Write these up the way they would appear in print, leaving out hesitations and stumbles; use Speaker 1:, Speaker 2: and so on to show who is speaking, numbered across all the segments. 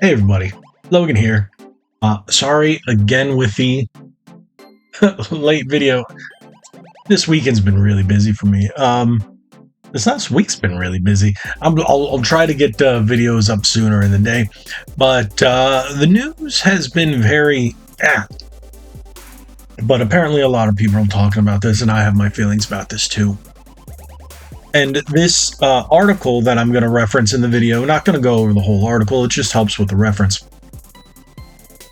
Speaker 1: Hey everybody, Logan here. Sorry again with the late video. This weekend's been really busy for me. This last week's been really busy. I'll try to get videos up sooner in the day, but the news has been very but apparently a lot of people are talking about this, and I have my feelings about this too. And this article that I'm going to reference in the video, not going to go over the whole article, it just helps with the reference.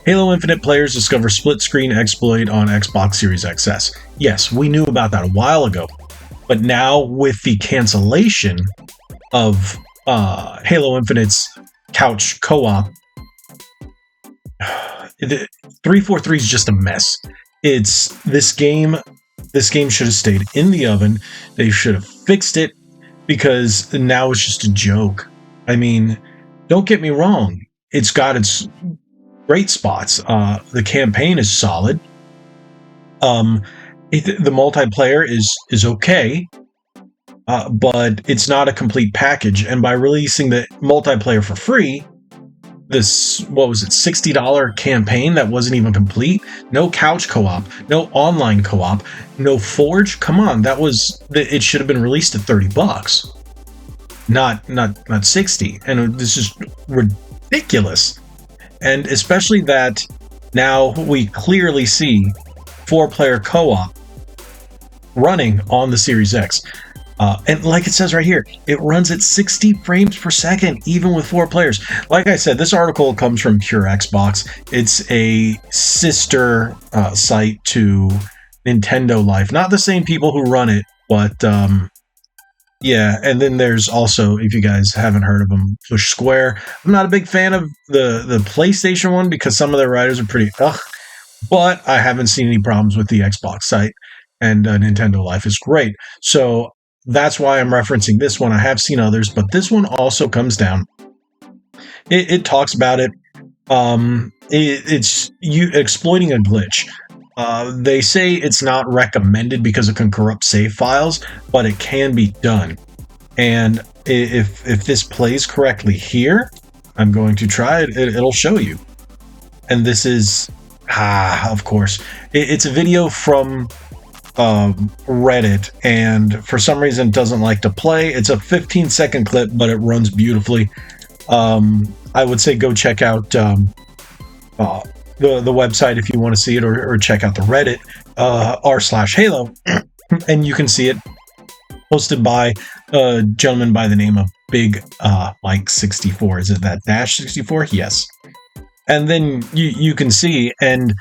Speaker 1: Halo Infinite players discover split-screen exploit on Xbox Series XS. Yes, we knew about that a while ago, but now with the cancellation of Halo Infinite's couch co-op, 343 is just a mess. It's this game should have stayed in the oven. They should have fixed it, because now it's just a joke. I mean, don't get me wrong. It's got its great spots. The campaign is solid. The multiplayer is okay, but it's not a complete package. And by releasing the multiplayer for free, this, what was it, $60 campaign that wasn't even complete, no couch co-op, no online co-op, no forge. Come on, it should have been released at $30, not 60. And this is ridiculous. And especially that now we clearly see 4-player co-op running on the Series X. And like it says right here, it runs at 60 frames per second, even with 4 players. Like I said, this article comes from Pure Xbox. It's a sister site to Nintendo Life. Not the same people who run it, but yeah. And then there's also, if you guys haven't heard of them, Push Square. I'm not a big fan of the PlayStation one because some of their writers are pretty but I haven't seen any problems with the Xbox site, and Nintendo Life is great. So that's why I'm referencing this one. I have seen others, but this one also comes down. It talks about it. It's you exploiting a glitch. They say it's not recommended because it can corrupt save files, but it can be done. And if this plays correctly here, I'm going to try it. It'll show you. And this is, of course, it's a video from Reddit, and for some reason it doesn't like to play. It's a 15-second clip, but it runs beautifully. I would say go check out the website if you want to see it, or check out the Reddit r/Halo, and you can see it posted by a gentleman by the name of Big Mike 64. Is it that dash 64? Yes. And then you can see, and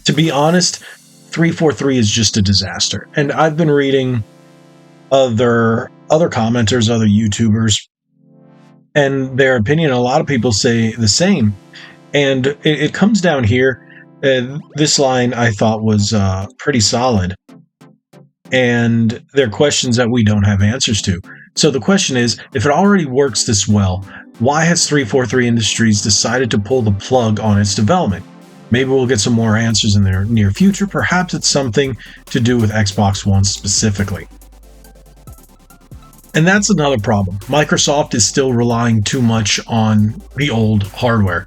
Speaker 1: to be honest, 343 is just a disaster. And I've been reading other commenters, other YouTubers, and their opinion. A lot of people say the same. And it comes down here. This line I thought was pretty solid. And there are questions that we don't have answers to. So the question is, if it already works this well, why has 343 Industries decided to pull the plug on its development? Maybe we'll get some more answers in the near future. Perhaps it's something to do with Xbox One specifically. And that's another problem. Microsoft is still relying too much on the old hardware,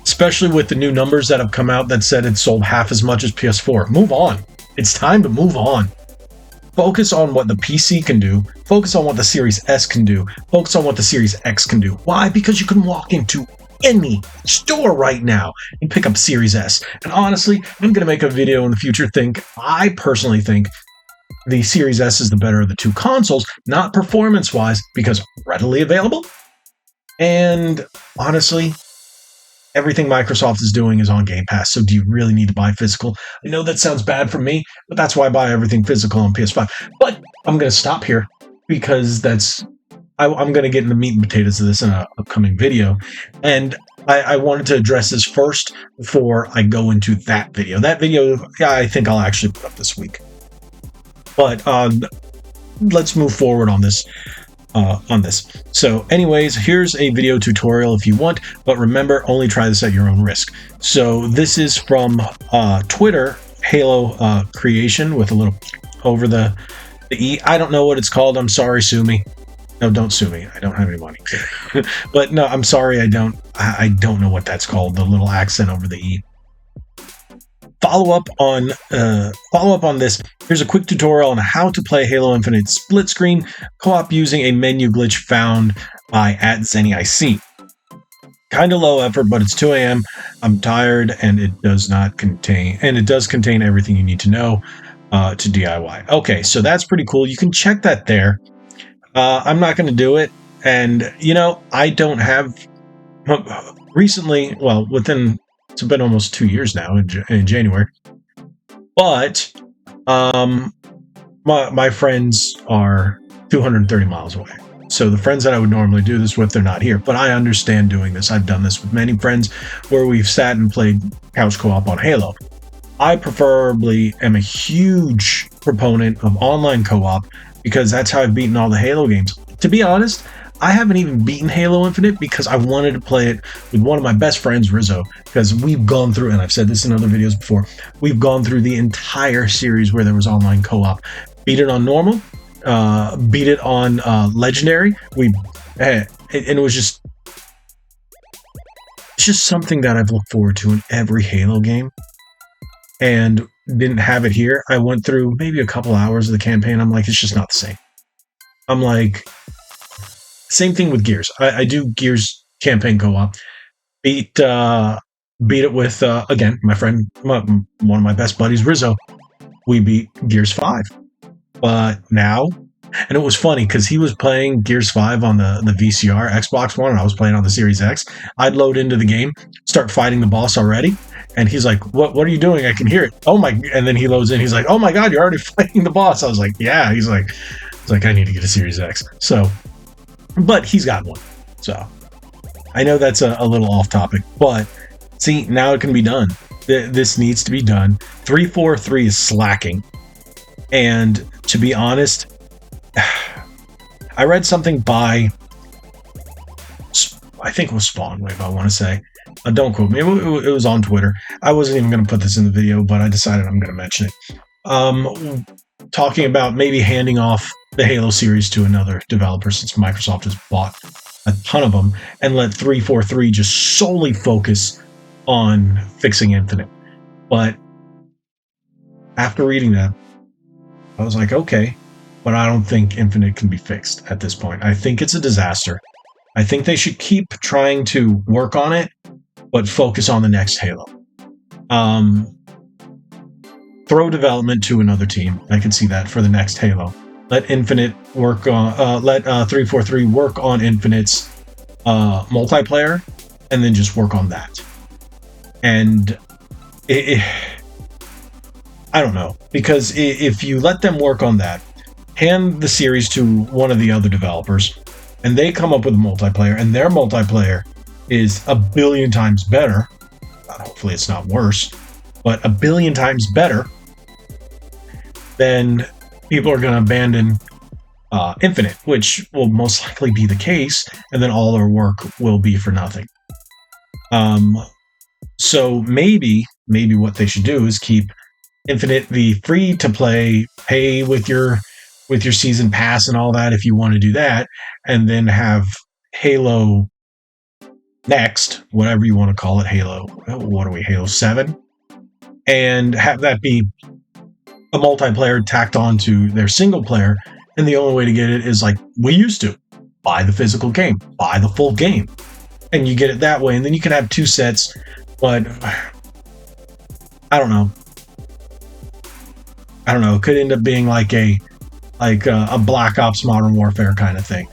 Speaker 1: especially with the new numbers that have come out that said it sold half as much as PS4. Move on. It's time to move on. Focus on what the PC can do. Focus on what the Series S can do. Focus on what the Series X can do. Why? Because you can walk into any store right now and pick up Series S. And honestly, I'm going to make a video in the future. I personally think the Series S is the better of the two consoles, not performance-wise, because readily available. And honestly, everything Microsoft is doing is on Game Pass, so do you really need to buy physical? I know that sounds bad for me, but that's why I buy everything physical on PS5. But I'm going to stop here, because I'm going to get into the meat and potatoes of this in an upcoming video. And I wanted to address this first before I go into that video. That video, yeah, I think I'll actually put up this week. But let's move forward on this. So anyways, here's a video tutorial if you want, but remember, only try this at your own risk. So this is from Twitter, Halo Creation, with a little over the E. I don't know what it's called. I'm sorry, sue me. No, don't sue me. I don't have any money. But no, I'm sorry. I don't know what that's called. The little accent over the E. Follow up on this. Here's a quick tutorial on how to play Halo Infinite split screen co-op using a menu glitch found by @ZennyIC. Kind of low effort, but it's 2 a.m. I'm tired, and it does contain everything you need to know to DIY. Okay, so that's pretty cool. You can check that there. I'm not going to do it, and I don't have recently. Well, it's been almost 2 years now in January, but my friends are 230 miles away. So the friends that I would normally do this with, they're not here. But I understand doing this. I've done this with many friends where we've sat and played couch co-op on Halo. I preferably am a huge proponent of online co-op because that's how I've beaten all the Halo games. To be honest, I haven't even beaten Halo Infinite because I wanted to play it with one of my best friends, Rizzo, because we've gone through, and I've said this in other videos before, we've gone through the entire series where there was online co-op. Beat it on normal, beat it on legendary. And it was just something that I've looked forward to in every Halo game, and didn't have it here. I went through maybe a couple hours of the campaign. I'm like, it's just not the same. I'm like, same thing with Gears. I do Gears campaign co-op. Beat it with again my friend, one of my best buddies, Rizzo. We beat Gears 5. But now, and it was funny because he was playing Gears 5 on the VCR Xbox One, and I was playing on the Series X. I'd load into the game, start fighting the boss already, and he's like, "What are you doing? I can hear it." Oh my! And then he loads in. He's like, "Oh my God, you're already fighting the boss." I was like, "Yeah." He's like, "I need to get a Series X." So, but he's got one. So, I know that's a little off topic, but see, now it can be done. This needs to be done. 343 is slacking. And to be honest, I read something by, I think it was Spawnwave, I want to say. Don't quote me. It was on Twitter. I wasn't even going to put this in the video, but I decided I'm going to mention it. Talking about maybe handing off the Halo series to another developer, since Microsoft has bought a ton of them, and let 343 just solely focus on fixing Infinite. But after reading that, I was like, okay, but I don't think Infinite can be fixed at this point. I think it's a disaster. I think they should keep trying to work on it, but focus on the next Halo. Throw development to another team. I can see that for the next Halo. Let Infinite work on. Let 343 work on Infinite's multiplayer, and then just work on that. And I don't know, because if you let them work on that, hand the series to one of the other developers, and they come up with a multiplayer, and their multiplayer is a billion times better, hopefully it's not worse, but a billion times better, then people are going to abandon Infinite, which will most likely be the case, and then all their work will be for nothing. So maybe what they should do is keep Infinite the free to play, pay with your season pass and all that if you want to do that, and then have Halo next, whatever you want to call it, Halo. What are we, Halo 7? And have that be a multiplayer tacked on to their single player. And the only way to get it is like we used to: buy the physical game, buy the full game, and you get it that way. And then you can have two sets. But I don't know. It could end up being like a Black Ops Modern Warfare kind of thing,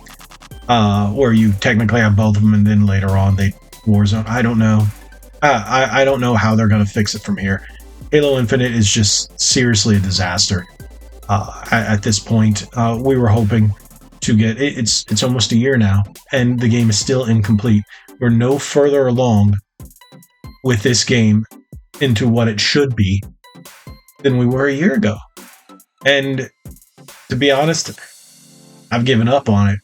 Speaker 1: where you technically have both of them, and then later on they Warzone. I don't know. I don't know how they're going to fix it from here. Halo Infinite is just seriously a disaster. At this point, we were hoping to get it. It's almost a year now, and the game is still incomplete. We're no further along with this game into what it should be than we were a year ago. And to be honest, I've given up on it.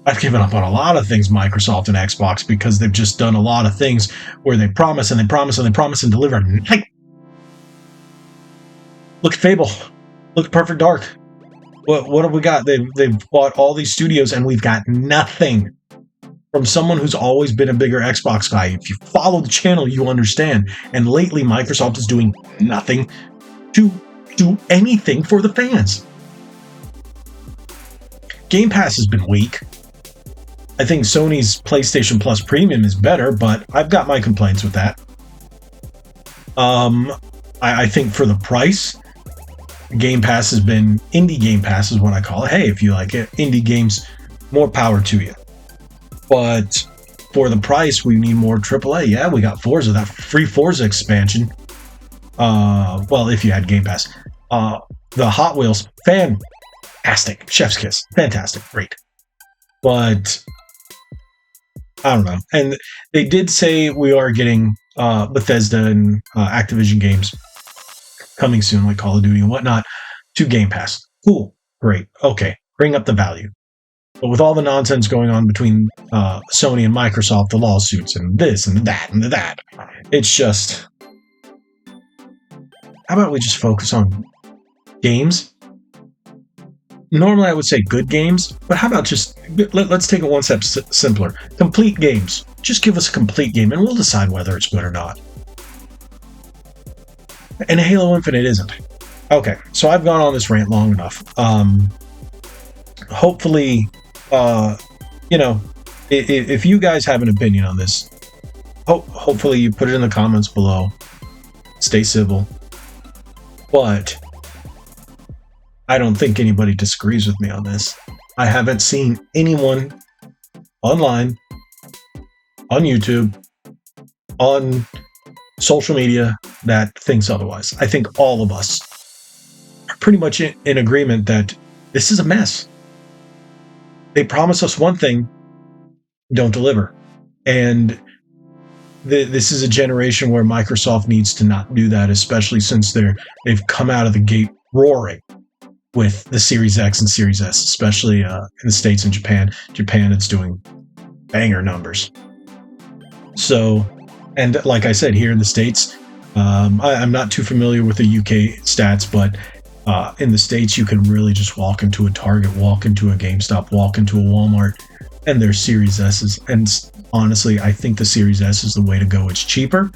Speaker 1: I've given up on a lot of things, Microsoft and Xbox, because they've just done a lot of things where they promise and they promise and they promise and deliver. Look at Fable. Look at Perfect Dark. What have we got? They've bought all these studios, and we've got nothing from someone who's always been a bigger Xbox guy. If you follow the channel, you understand. And lately, Microsoft is doing nothing to do anything for the fans. Game Pass has been weak. I think Sony's PlayStation Plus Premium is better, but I've got my complaints with that. I think for the price, Game Pass has been... Indie Game Pass is what I call it. Hey, if you like it, indie games, more power to you. But for the price, we need more AAA. Yeah, we got Forza, that free Forza expansion. Well, if you had Game Pass. The Hot Wheels, fantastic. Chef's kiss. Fantastic. Great. But I don't know. And they did say we are getting Bethesda and Activision games coming soon, like Call of Duty and whatnot, to Game Pass. Cool. Great. Okay. Bring up the value. But with all the nonsense going on between Sony and Microsoft, the lawsuits and this and that, it's just... How about we just focus on games? Normally I would say good games, but how about just... Let's take it one step simpler. Complete games. Just give us a complete game and we'll decide whether it's good or not. And Halo Infinite isn't. Okay, so I've gone on this rant long enough. Hopefully... if you guys have an opinion on this, hopefully you put it in the comments below. Stay civil. But I don't think anybody disagrees with me on this. I haven't seen anyone online, on YouTube, on social media that thinks otherwise. I think all of us are pretty much in agreement that this is a mess. They promise us one thing, don't deliver. And this is a generation where Microsoft needs to not do that, especially since they've come out of the gate roaring with the Series X and Series S, especially in the States and Japan. Japan, it's doing banger numbers. So, and like I said, here in the States, I'm not too familiar with the UK stats, but in the States, you can really just walk into a Target, walk into a GameStop, walk into a Walmart, and there's Series S's. And honestly, I think the Series S is the way to go. It's cheaper.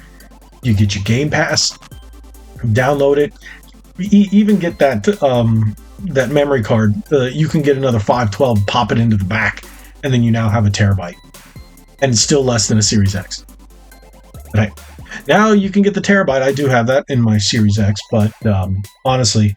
Speaker 1: You get your Game Pass, download it, even get that memory card. You can get another 512, pop it into the back, and then you now have a terabyte. And it's still less than a Series X. Right. Now you can get the terabyte. I do have that in my Series X, but honestly,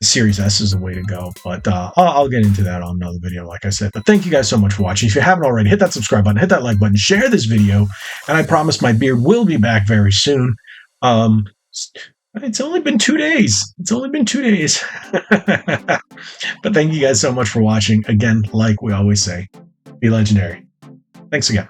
Speaker 1: Series S is the way to go. But I'll get into that on another video, like I said. But thank you guys so much for watching. If you haven't already, hit that subscribe button, hit that like button, share this video, and I promise my beard will be back very soon. It's only been 2 days. It's only been 2 days. But thank you guys so much for watching. Again, like we always say, be legendary. Thanks again.